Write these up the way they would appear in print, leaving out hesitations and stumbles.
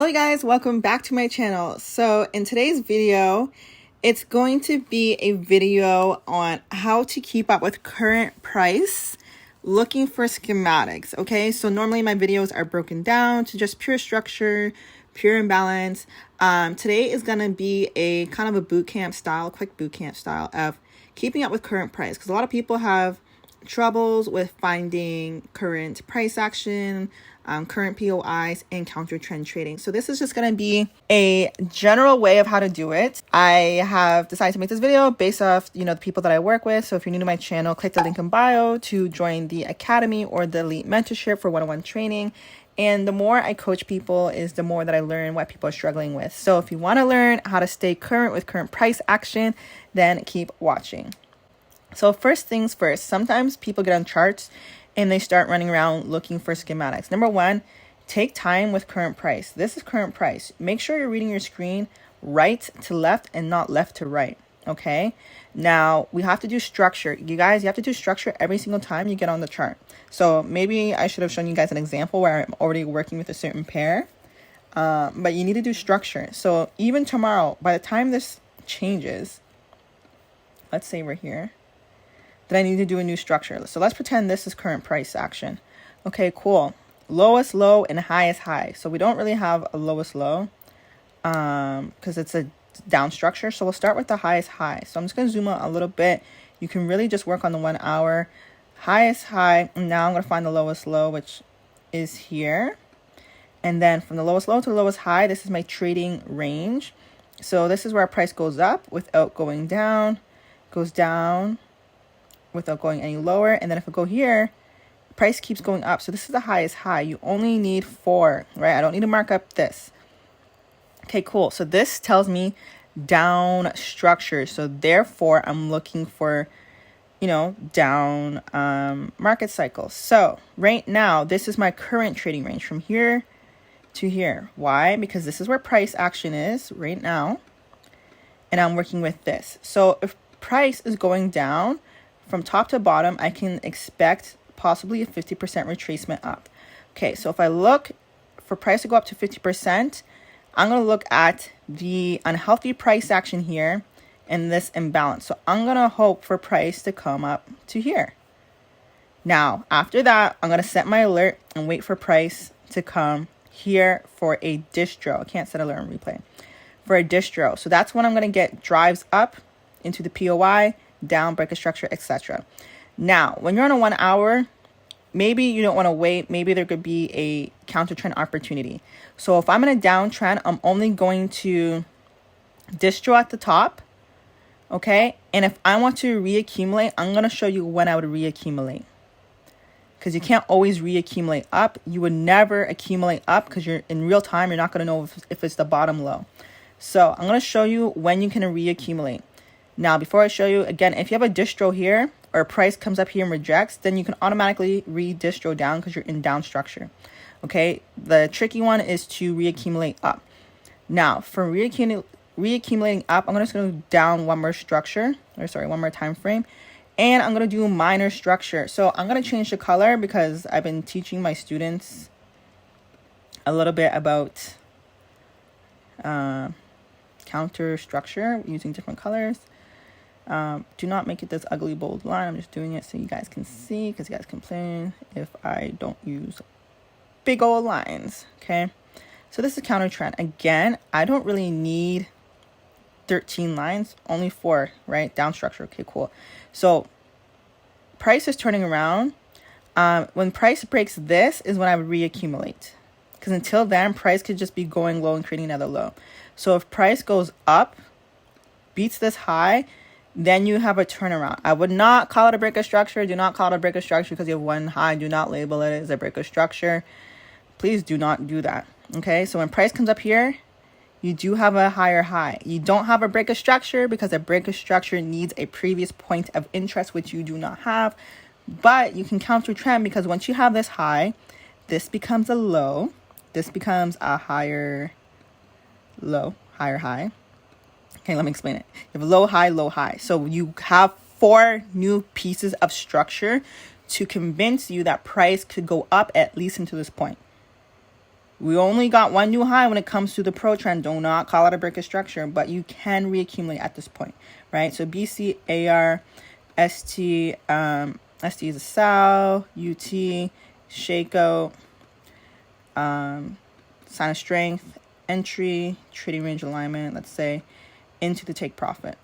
Hello guys, welcome back to my channel. So in today's video, it's going to be a video on how to keep up with current price looking for schematics. Okay, so normally my videos are broken down to just pure structure, pure imbalance. Today is going to be a kind of a boot camp style, quick boot camp style of keeping up with current price, because a lot of people have troubles with finding current price action, current POIs, and counter trend trading. So this is just going to be a general way of how to do it. I have decided to make this video based off, the people that I work with. So if you're new to my channel, click the link in bio to join the academy or the elite mentorship for one-on-one training. And the more I coach people is the more that I learn what people are struggling with. So if you want to learn how to stay current with current price action, then keep watching. So first things first, sometimes people get on charts and they start running around looking for schematics. Number one, take time with current price. This is current price. Make sure you're reading your screen right to left and not left to right. Okay. Now we have to do structure. You guys, you have to do structure every single time you get on the chart. So maybe I should have shown you guys an example where I'm already working with a certain pair. But you need to do structure. So even tomorrow, by the time this changes, let's say we're here, then I need to do a new structure. So let's pretend this is current price action. Okay, cool. Lowest low and highest high. So we don't really have a lowest low because it's a down structure. So we'll start with the highest high. So I'm just going to zoom out a little bit. You can really just work on the 1 hour. Highest high. And now I'm going to find the lowest low, which is here. And then from the lowest low to the lowest high, this is my trading range. So this is where our price goes up without going down, goes down without going any lower. And then if I go here, price keeps going up. So this is the highest high. You only need 4, right? I don't need to mark up this. Okay, cool. So this tells me down structure. So therefore I'm looking for, down market cycles. So right now, this is my current trading range from here to here. Why? Because this is where price action is right now. And I'm working with this. So if price is going down, from top to bottom, I can expect possibly a 50% retracement up. Okay, so if I look for price to go up to 50%, I'm going to look at the unhealthy price action here and this imbalance. So I'm going to hope for price to come up to here. Now, after that, I'm going to set my alert and wait for price to come here for a distro. I can't set alert and replay. For a distro. So that's when I'm going to get drives up into the POI, down, break a structure, etc. Now, when you're on a 1 hour, maybe you don't want to wait. Maybe there could be a counter trend opportunity. So if I'm in a downtrend, I'm only going to distro at the top. Okay. And if I want to reaccumulate, I'm going to show you when I would reaccumulate. Because you can't always reaccumulate up. You would never accumulate up because you're in real time. You're not going to know if it's the bottom low. So I'm going to show you when you can reaccumulate. Now, before I show you, again, if you have a distro here or a price comes up here and rejects, then you can automatically re-distro down because you're in down structure. Okay, the tricky one is to reaccumulate up. Now, for reaccumulating up, I'm just going to go down one more one more time frame. And I'm going to do minor structure. So I'm going to change the color because I've been teaching my students a little bit about counter structure using different colors. Do not make it this ugly bold line. I'm just doing it so you guys can see, because you guys complain if I don't use big old lines. Okay, so this is counter trend. Again, I don't really need 13 lines, only 4, right? Down structure. Okay, cool. So price is turning around. When price breaks this is when I would reaccumulate, because until then price could just be going low and creating another low. So if price goes up, beats this high, then you have a turnaround. I would not call it a break of structure. Do not call it a break of structure because you have one high. Do not label it as a break of structure. Please do not do that. Okay, so when price comes up here, you do have a higher high. You don't have a break of structure because a break of structure needs a previous point of interest, which you do not have. But you can counter trend because once you have this high, this becomes a low. This becomes a higher low, higher high. Okay, let me explain it. You have a low, high. So you have 4 new pieces of structure to convince you that price could go up at least into this point. We only got one new high when it comes to the pro trend. Do not call it a break of structure, but you can reaccumulate at this point, right? So BC, AR, ST, ST is a sell, UT, Shakeout, sign of strength, entry, trading range alignment, let's say, into the take profit.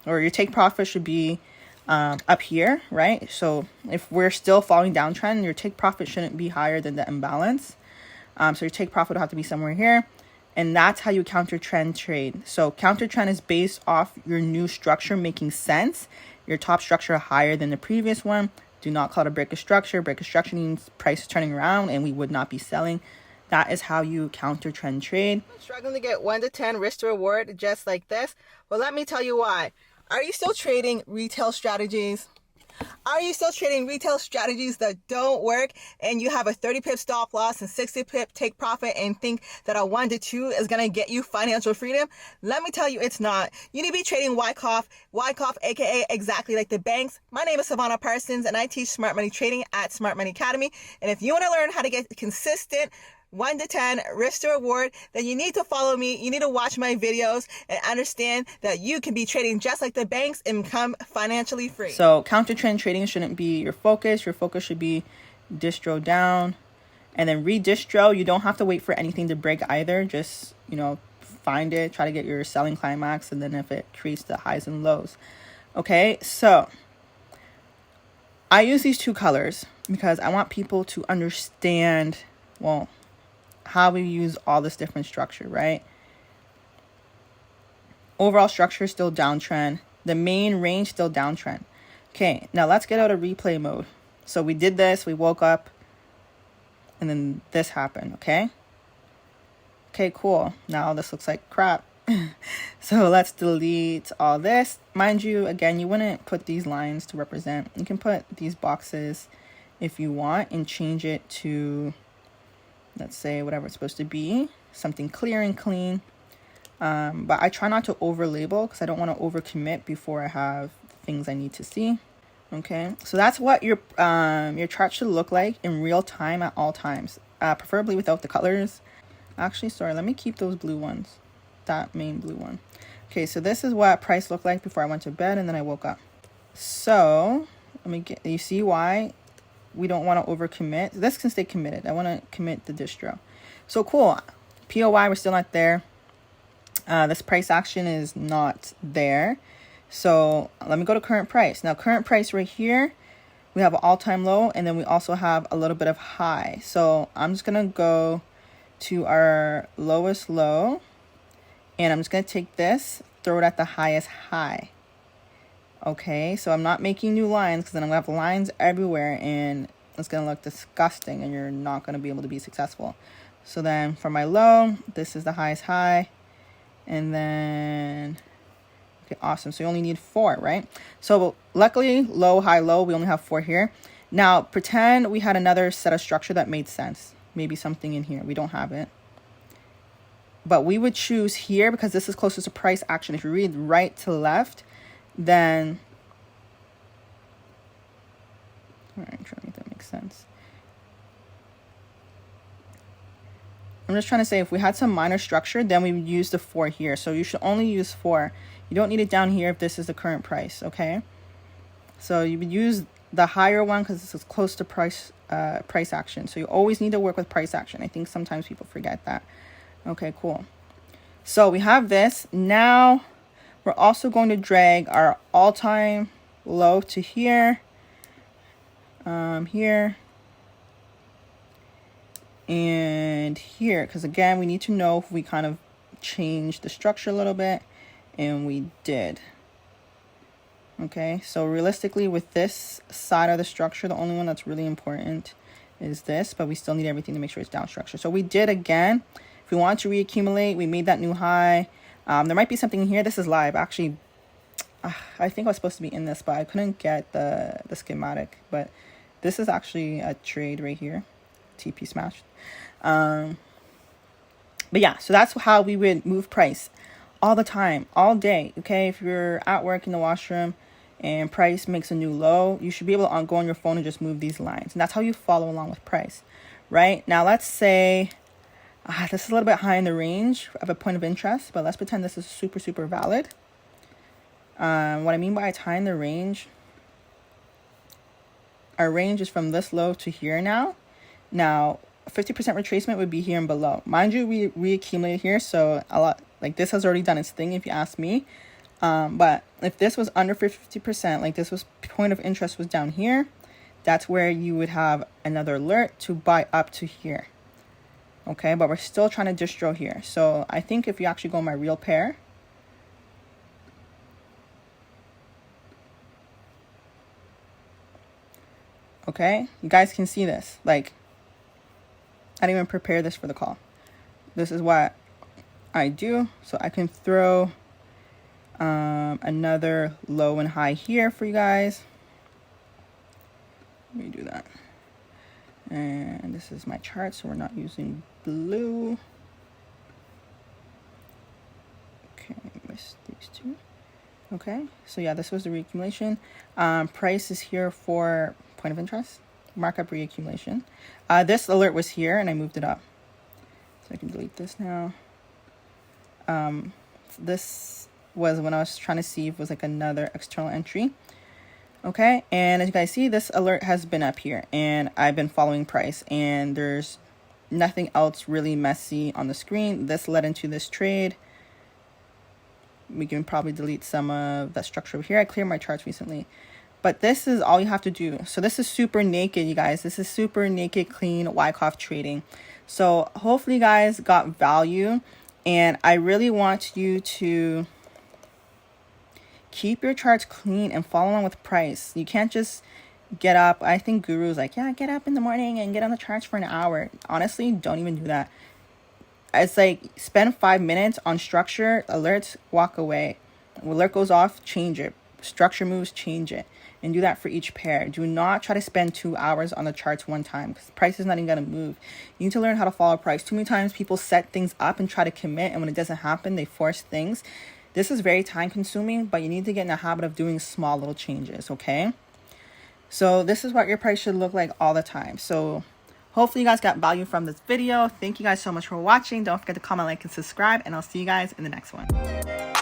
Or your take profit should be up here, right? So if we're still falling downtrend, your take profit shouldn't be higher than the imbalance. So your take profit will have to be somewhere here. And that's how you counter trend trade. So counter trend is based off your new structure making sense. Your top structure higher than the previous one. Do not call it a break of structure. Break of structure means price is turning around and we would not be selling. That is how you counter trend trade. I'm struggling to get 1 to 10 risk to reward just like this. Well, let me tell you why. Are you still trading retail strategies? Are you still trading retail strategies that don't work and you have a 30 pip stop loss and 60 pip take profit and think that a 1 to 2 is going to get you financial freedom? Let me tell you, it's not. You need to be trading Wyckoff, aka exactly like the banks. My name is Savannah Parsons and I teach smart money trading at Smart Money Academy. And if you want to learn how to get consistent 1 to 10 risk to reward, then you need to follow me. You need to watch my videos and understand that you can be trading just like the banks and become financially free. So counter trend trading shouldn't be your focus. Your focus should be distro down and then redistro. You don't have to wait for anything to break either. Just, find it, try to get your selling climax, and then if it creates the highs and lows. Okay, so I use these two colors because I want people to understand, how we use all this different structure, right? Overall structure is still downtrend. The main range still downtrend. Okay, now let's get out of replay mode. So we did this, we woke up, and then this happened, okay? Okay, cool. Now this looks like crap. So let's delete all this. Mind you, again, you wouldn't put these lines to represent. You can put these boxes if you want and change it to, let's say, whatever it's supposed to be, something clear and clean. But I try not to over label because I don't want to overcommit before I have things I need to see. Okay, so that's what your chart should look like in real time at all times, preferably without the colors. Actually, sorry, let me keep those blue ones, that main blue one. Okay, so this is what price looked like before I went to bed and then I woke up. So you see why we don't want to overcommit. This can stay committed. I want to commit the distro. So cool. POY, we're still not there. This price action is not there. So let me go to current price. Now current price right here, we have an all-time low and then we also have a little bit of high. So I'm just going to go to our lowest low and I'm just going to take this, throw it at the highest high. Okay, so I'm not making new lines because then I'm going to have lines everywhere and it's going to look disgusting and you're not going to be able to be successful. So then for my low, this is the highest high. And then, okay, awesome. So you only need 4, right? So luckily, low, high, low, we only have 4 here. Now, pretend we had another set of structure that made sense. Maybe something in here. We don't have it. But we would choose here because this is closest to price action. If you read right to left, then, all right, I'm trying to make that make sense. I'm just trying to say if we had some minor structure, then we would use the 4 here. So you should only use 4. You don't need it down here if this is the current price, okay? So you would use the higher one because this is close to price action. So you always need to work with price action. I think sometimes people forget that. Okay, cool. So we have this. Now we're also going to drag our all-time low to here, here, and here, because again, we need to know if we kind of changed the structure a little bit, and we did. Okay, so realistically with this side of the structure, the only one that's really important is this, but we still need everything to make sure it's down structure. So we did again. If we want to reaccumulate, we made that new high. There might be something in here. This is live. Actually, I think I was supposed to be in this, but I couldn't get the schematic. But this is actually a trade right here. TP smashed. But yeah, so that's how we would move price all the time, all day. Okay, if you're at work in the washroom and price makes a new low, you should be able to go on your phone and just move these lines. And that's how you follow along with price, right? Now, let's say This is a little bit high in the range of a point of interest, but let's pretend this is super, super valid. What I mean by it's high in the range, our range is from this low to here now. Now, 50% retracement would be here and below. Mind you, we reaccumulated here, so a lot, like this has already done its thing if you ask me. But if this was under 50%, like this was point of interest was down here, that's where you would have another alert to buy up to here. Okay, but we're still trying to distro here. So I think if you actually go on my real pair, okay, you guys can see this. Like, I didn't even prepare this for the call. This is what I do. So I can throw another low and high here for you guys. Let me do that. And this is my chart, so we're not using blue. Okay, missed these two. Okay, so yeah, this was the reaccumulation. Price is here for point of interest, markup reaccumulation. This alert was here and I moved it up. So I can delete this now. This was when I was trying to see if it was like another external entry. Okay, and as you guys see, this alert has been up here and I've been following price and there's nothing else really messy on the screen. This led into this trade. We can probably delete some of that structure over here. I cleared my charts recently, but this is all you have to do. So this is super naked, you guys. This is super naked, clean Wyckoff trading. So hopefully you guys got value, and I really want you to keep your charts clean and follow along with price. You can't just get up. I think Guru's like, yeah, get up in the morning and get on the charts for an hour. Honestly, don't even do that. It's like spend 5 minutes on structure, alerts, walk away. When alert goes off, change it. Structure moves, change it. And do that for each pair. Do not try to spend 2 hours on the charts one time because price is not even going to move. You need to learn how to follow price. Too many times people set things up and try to commit, and when it doesn't happen, they force things. This is very time consuming, but you need to get in the habit of doing small little changes, okay? So this is what your price should look like all the time. So hopefully you guys got value from this video. Thank you guys so much for watching. Don't forget to comment, like, and subscribe, and I'll see you guys in the next one.